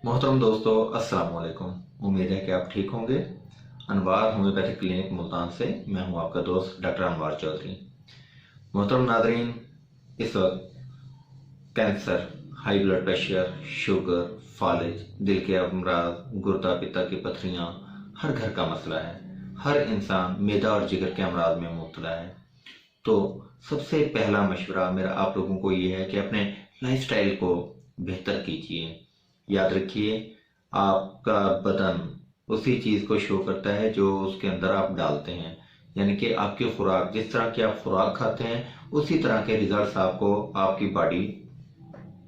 मोहतरम दोस्तों, अस्सलाम वालेकुम। उम्मीद है कि आप ठीक होंगे। अनवार होम्योपैथिक क्लिनिक मुल्तान से मैं हूं आपका दोस्त डॉक्टर अनवार चौधरी। मोहतरम नादरीन, इस वक्त cancer, high blood pressure, sugar, फालिज, दिल के अमराज, गुर्दा पित्ता की पथरियां हर घर का मसला है। हर इंसान मैदा और जिगर के अमराज में मुब्तला है। तो सबसे पहला मशवरा मेरा आप लोगों को ये है कि अपने लाइफस्टाइल को बेहतर कीजिए। याद रखिए, आपका बदन उसी चीज़ को शो करता है जो उसके अंदर आप डालते हैं। यानी कि आपकी खुराक, जिस तरह की आप खुराक खाते हैं उसी तरह के रिजल्ट्स आपको आपकी बॉडी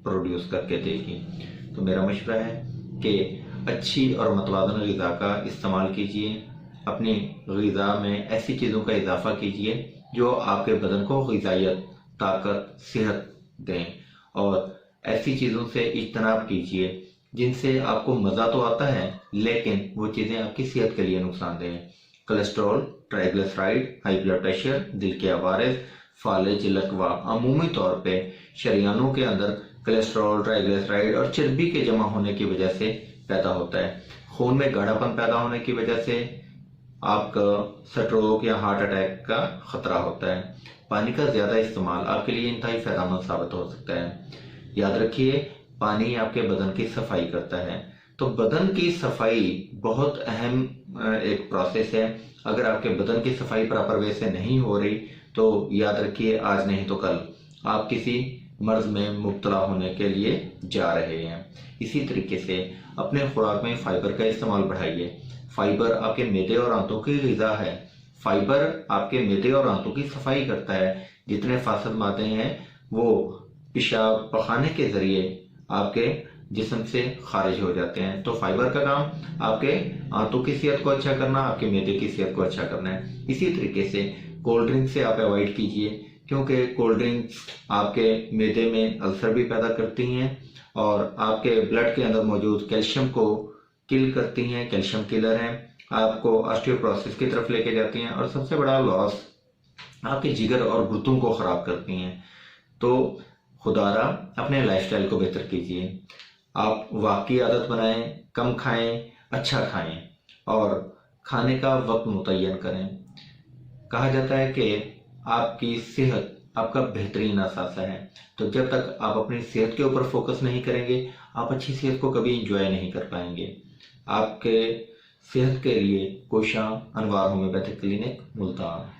प्रोड्यूस करके देगी। तो मेरा मशवरा है कि अच्छी और मतवाज़न ग़िज़ा का इस्तेमाल कीजिए। अपनी ग़िज़ा में ऐसी चीज़ों का इजाफा कीजिए जो आपके बदन को ग़िज़ाइयत, ताकत, सेहत दें, और ऐसी चीज़ों से इज्तनाब कीजिए जिनसे आपको मज़ा तो आता है लेकिन वो चीज़ें आपकी सेहत के लिए नुकसानदेह हैं। Cholesterol, triglyceride, high blood pressure, दिल के अवारज, फालिज, लकवा अमूमी तौर पे शरीयानों के अंदर कोलेस्ट्रॉल, ट्राइग्लिसराइड और चर्बी के जमा होने की वजह से पैदा होता है। खून में गाढ़ापन पैदा होने की वजह से आपका स्ट्रोक या हार्ट अटैक का खतरा होता है। पानी का ज्यादा इस्तेमाल आपके लिए इंतहाई फायदेमंद साबित हो सकता है। याद रखिए, पानी आपके बदन की सफाई करता है। तो बदन की सफाई बहुत अहम एक प्रोसेस है। अगर आपके बदन की सफाई प्रॉपर वे से नहीं हो रही तो याद रखिए, आज नहीं तो कल आप किसी मर्ज में मुब्तला होने के लिए जा रहे हैं। इसी तरीके से अपने खुराक में फाइबर का इस्तेमाल बढ़ाइए। फाइबर आपके मैदे और आंतों की ग़िज़ा है। फाइबर आपके मैदे और आंतों की सफाई करता है। जितने फासद मादे हैं वो पेशाब पखाने के जरिए आपके जिस्म से खारिज हो जाते हैं। तो फाइबर का काम आपके आंतों की सेहत को अच्छा करना, आपके मैदे की सेहत को अच्छा करना है। इसी तरीके से कोल्ड ड्रिंक से आप अवॉइड कीजिए, क्योंकि कोल्ड ड्रिंक्स आपके मैदे में अल्सर भी पैदा करती हैं और आपके ब्लड के अंदर मौजूद कैल्शियम को किल करती हैं। कैल्शियम किलर हैं, आपको ऑस्टियोपोरोसिस की तरफ लेके जाती हैं और सबसे बड़ा लॉस आपके जिगर और गुर्दों को खराब करती हैं। तो खुदारा अपने लाइफस्टाइल को बेहतर कीजिए। आप वॉक की आदत बनाएं, कम खाएं, अच्छा खाएं और खाने का वक्त मुतय्यन करें। कहा जाता है कि आपकी सेहत आपका बेहतरीन असासा है। तो जब तक आप अपनी सेहत के ऊपर फोकस नहीं करेंगे, आप अच्छी सेहत को कभी इंजॉय नहीं कर पाएंगे। आपके सेहत के लिए कोशां, अनवार होम्योपैथिक क्लिनिक, मुल्तान।